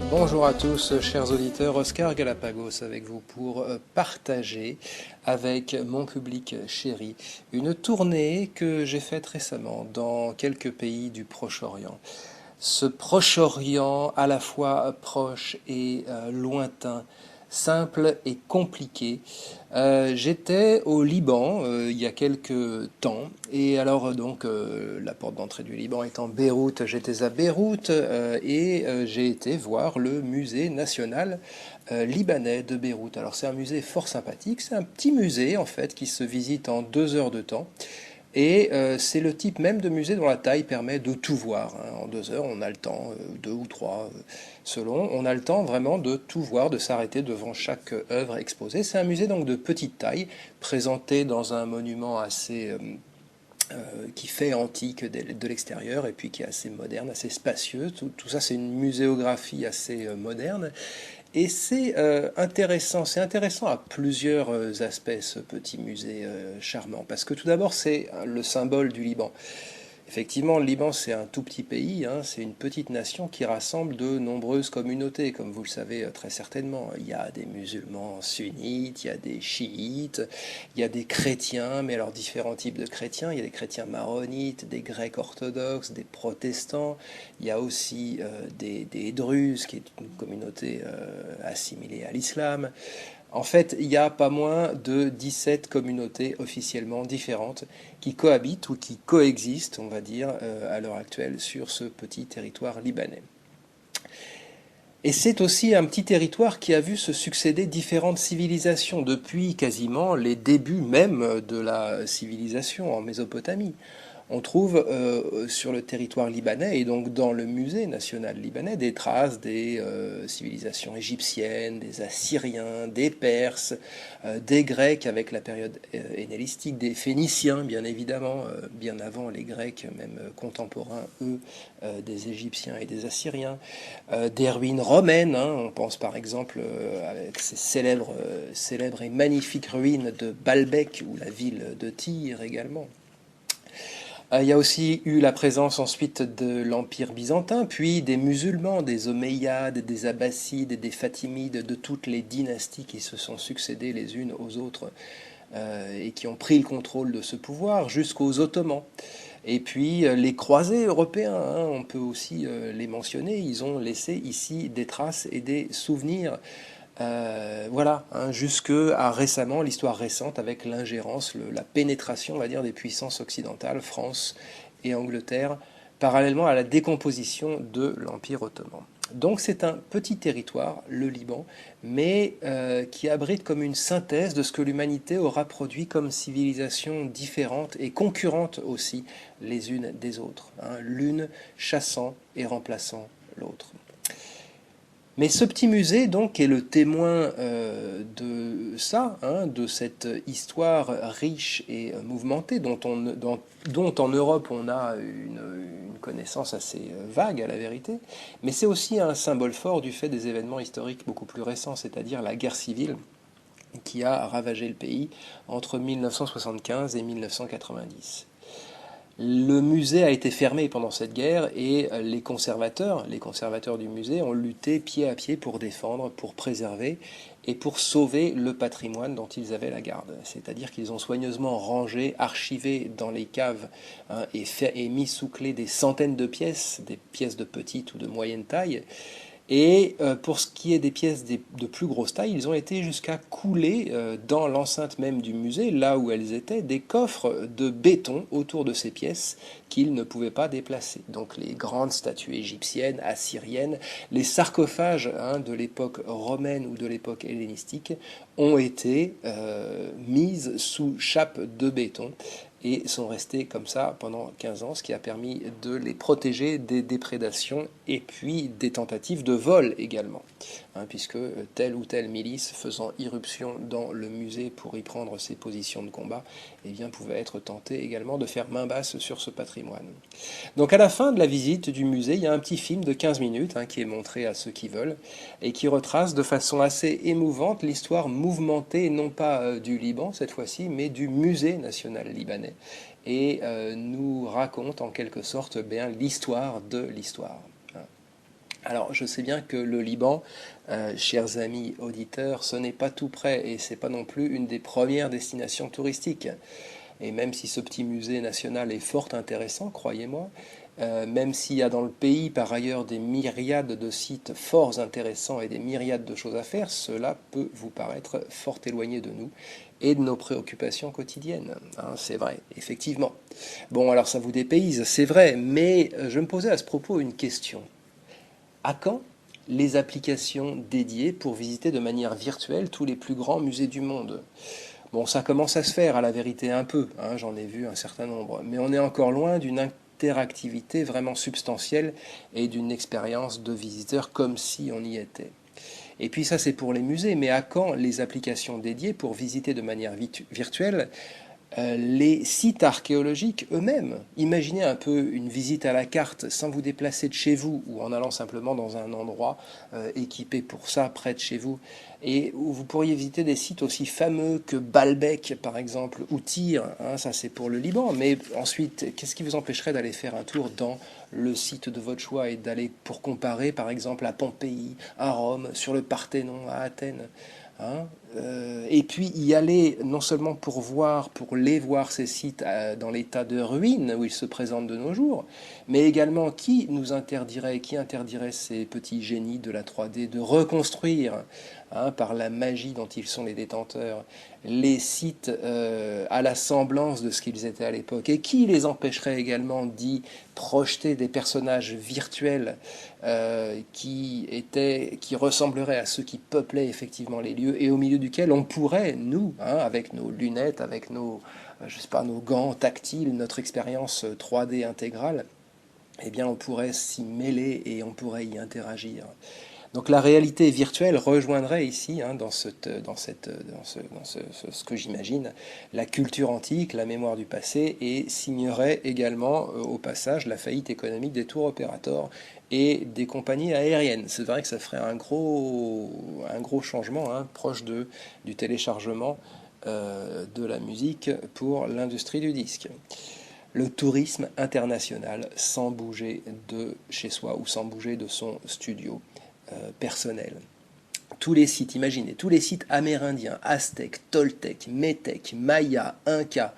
Bonjour à tous, chers auditeurs, Oscar Galapagos avec vous pour partager avec mon public chéri une tournée que j'ai faite récemment dans quelques pays du Proche-Orient. Ce Proche-Orient à la fois proche et lointain, simple et compliqué. J'étais au Liban il y a quelques temps et alors donc la porte d'entrée du Liban étant Beyrouth, j'étais à Beyrouth et j'ai été voir le musée national libanais de Beyrouth. Alors c'est un musée fort sympathique, c'est un petit musée en fait qui se visite en 2 heures de temps. Et c'est le type même de musée dont la taille permet de tout voir, hein. En 2 heures, on a le temps, 2 ou 3 selon, on a le temps vraiment de tout voir, de s'arrêter devant chaque œuvre exposée. C'est un musée donc de petite taille, présenté dans un monument assez qui fait antique de l'extérieur et puis qui est assez moderne, assez spacieux. Tout ça, c'est une muséographie assez moderne. Et c'est intéressant à plusieurs aspects ce petit musée charmant, parce que tout d'abord c'est le symbole du Liban. Effectivement, le Liban, c'est un tout petit pays, hein, c'est une petite nation qui rassemble de nombreuses communautés, comme vous le savez très certainement. Il y a des musulmans sunnites, il y a des chiites, il y a des chrétiens, mais alors différents types de chrétiens. Il y a des chrétiens maronites, des grecs orthodoxes, des protestants. Il y a aussi des druzes, qui est une communauté assimilée à l'islam. En fait, il y a pas moins de 17 communautés officiellement différentes qui cohabitent ou qui coexistent, on va dire, à l'heure actuelle sur ce petit territoire libanais. Et c'est aussi un petit territoire qui a vu se succéder différentes civilisations depuis quasiment les débuts même de la civilisation en Mésopotamie. On trouve sur le territoire libanais et donc dans le musée national libanais des traces des civilisations égyptiennes, des Assyriens, des Perses, des Grecs avec la période hellénistique, des Phéniciens bien évidemment, bien avant les Grecs, même contemporains eux, des Égyptiens et des Assyriens, des ruines romaines, hein, on pense par exemple avec ces célèbres et magnifiques ruines de Baalbek ou la ville de Tyr également. Il y a aussi eu la présence ensuite de l'Empire byzantin, puis des musulmans, des Omeyyades, des Abbassides, des Fatimides, de toutes les dynasties qui se sont succédées les unes aux autres et qui ont pris le contrôle de ce pouvoir jusqu'aux Ottomans. Et puis les croisés européens, hein, on peut aussi les mentionner, ils ont laissé ici des traces et des souvenirs. Voilà, hein, jusque à récemment, l'histoire récente avec l'ingérence, la pénétration, on va dire, des puissances occidentales, France et Angleterre, parallèlement à la décomposition de l'Empire ottoman. Donc c'est un petit territoire, le Liban, mais qui abrite comme une synthèse de ce que l'humanité aura produit comme civilisations différentes et concurrentes aussi les unes des autres, hein, l'une chassant et remplaçant l'autre. Mais ce petit musée, donc, est le témoin de ça, hein, de cette histoire riche et mouvementée, dont en Europe on a une connaissance assez vague, à la vérité. Mais c'est aussi un symbole fort du fait des événements historiques beaucoup plus récents, c'est-à-dire la guerre civile qui a ravagé le pays entre 1975 et 1990. Le musée a été fermé pendant cette guerre et les conservateurs du musée ont lutté pied à pied pour défendre, pour préserver et pour sauver le patrimoine dont ils avaient la garde. C'est-à-dire qu'ils ont soigneusement rangé, archivé dans les caves, hein, et mis sous clé des centaines de pièces, des pièces de petite ou de moyenne taille. Et pour ce qui est des pièces de plus grosse taille, ils ont été jusqu'à couler dans l'enceinte même du musée, là où elles étaient, des coffres de béton autour de ces pièces qu'ils ne pouvaient pas déplacer. Donc les grandes statues égyptiennes, assyriennes, les sarcophages, hein, de l'époque romaine ou de l'époque hellénistique ont été mises sous chape de béton et sont restés comme ça pendant 15 ans, ce qui a permis de les protéger des déprédations et puis des tentatives de vol également, puisque telle ou telle milice faisant irruption dans le musée pour y prendre ses positions de combat, eh bien, pouvait être tentée également de faire main basse sur ce patrimoine. Donc à la fin de la visite du musée, il y a un petit film de 15 minutes qui est montré à ceux qui veulent et qui retrace de façon assez émouvante l'histoire mouvementée, non pas du Liban cette fois-ci, mais du musée national libanais et nous raconte en quelque sorte bien l'histoire de l'histoire. Alors, je sais bien que le Liban, chers amis auditeurs, ce n'est pas tout près et c'est pas non plus une des premières destinations touristiques. Et même si ce petit musée national est fort intéressant, croyez-moi, même s'il y a dans le pays par ailleurs des myriades de sites fort intéressants et des myriades de choses à faire, cela peut vous paraître fort éloigné de nous et de nos préoccupations quotidiennes. C'est vrai, effectivement. Bon, alors ça vous dépayse, c'est vrai, mais je me posais à ce propos une question. À quand les applications dédiées pour visiter de manière virtuelle tous les plus grands musées du monde? Bon, ça commence à se faire à la vérité un peu, j'en ai vu un certain nombre, mais on est encore loin d'une interactivité vraiment substantielle et d'une expérience de visiteur comme si on y était. Et puis ça c'est pour les musées, mais à quand les applications dédiées pour visiter de manière virtuelle les sites archéologiques eux-mêmes? Imaginez un peu une visite à la carte sans vous déplacer de chez vous ou en allant simplement dans un endroit équipé pour ça, près de chez vous, et où vous pourriez visiter des sites aussi fameux que Baalbek par exemple, ou Tyr, ça c'est pour le Liban, mais ensuite qu'est-ce qui vous empêcherait d'aller faire un tour dans le site de votre choix et d'aller pour comparer par exemple à Pompéi, à Rome, sur le Parthénon, à Athènes? Et puis y aller non seulement pour voir, pour les voir ces sites dans l'état de ruine où ils se présentent de nos jours, mais également qui nous interdirait, qui interdirait ces petits génies de la 3D de reconstruire, par la magie dont ils sont les détenteurs, les sites à la semblance de ce qu'ils étaient à l'époque, et qui les empêcherait également d'y projeter des personnages virtuels qui ressembleraient à ceux qui peuplaient effectivement les lieux et au milieu duquel on pourrait, nous, avec nos lunettes, avec nos, je sais pas, nos gants tactiles, notre expérience 3D intégrale, eh bien on pourrait s'y mêler et on pourrait y interagir. Donc la réalité virtuelle rejoindrait ici, ce que j'imagine, la culture antique, la mémoire du passé, et signerait également au passage la faillite économique des tours opérateurs et des compagnies aériennes. C'est vrai que ça ferait un gros changement proche du téléchargement de la musique pour l'industrie du disque. Le tourisme international sans bouger de chez soi ou sans bouger de son studio personnel. Tous les sites, imaginez, tous les sites amérindiens, aztèques, toltèques, métèques, mayas, incas,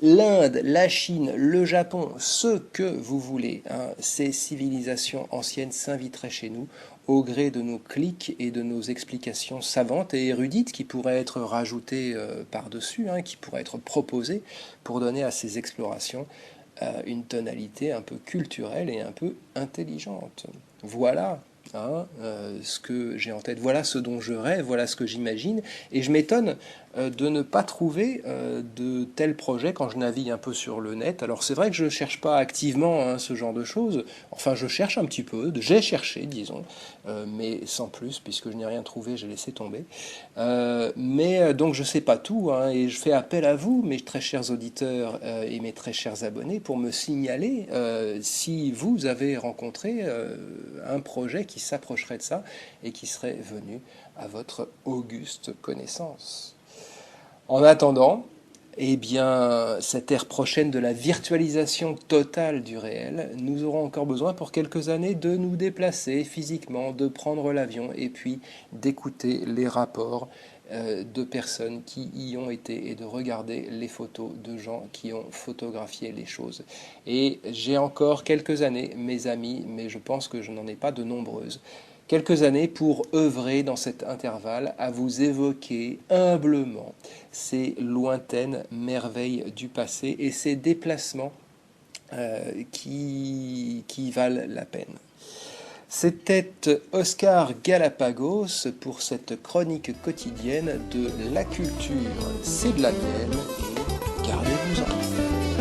l'Inde, la Chine, le Japon, ce que vous voulez, ces civilisations anciennes s'inviteraient chez nous au gré de nos clics et de nos explications savantes et érudites qui pourraient être rajoutées par-dessus, qui pourraient être proposées pour donner à ces explorations une tonalité un peu culturelle et un peu intelligente. Voilà ce que j'ai en tête, voilà ce dont je rêve, voilà ce que j'imagine, et je m'étonne de ne pas trouver de tels projets quand je navigue un peu sur le net. Alors c'est vrai que je ne cherche pas activement ce genre de choses, enfin je cherche un petit peu, j'ai cherché disons, mais sans plus, puisque je n'ai rien trouvé, j'ai laissé tomber. Mais donc je ne sais pas tout, et je fais appel à vous, mes très chers auditeurs et mes très chers abonnés, pour me signaler si vous avez rencontré un projet qui s'approcherait de ça et qui serait venu à votre auguste connaissance. En attendant, eh bien, cette ère prochaine de la virtualisation totale du réel, nous aurons encore besoin pour quelques années de nous déplacer physiquement, de prendre l'avion et puis d'écouter les rapports de personnes qui y ont été et de regarder les photos de gens qui ont photographié les choses. Et j'ai encore quelques années, mes amis, mais je pense que je n'en ai pas de nombreuses, quelques années pour œuvrer dans cet intervalle à vous évoquer humblement ces lointaines merveilles du passé et ces déplacements qui valent la peine. C'était Oscar Galapagos pour cette chronique quotidienne de la culture. C'est de la mienne et gardez-vous-en.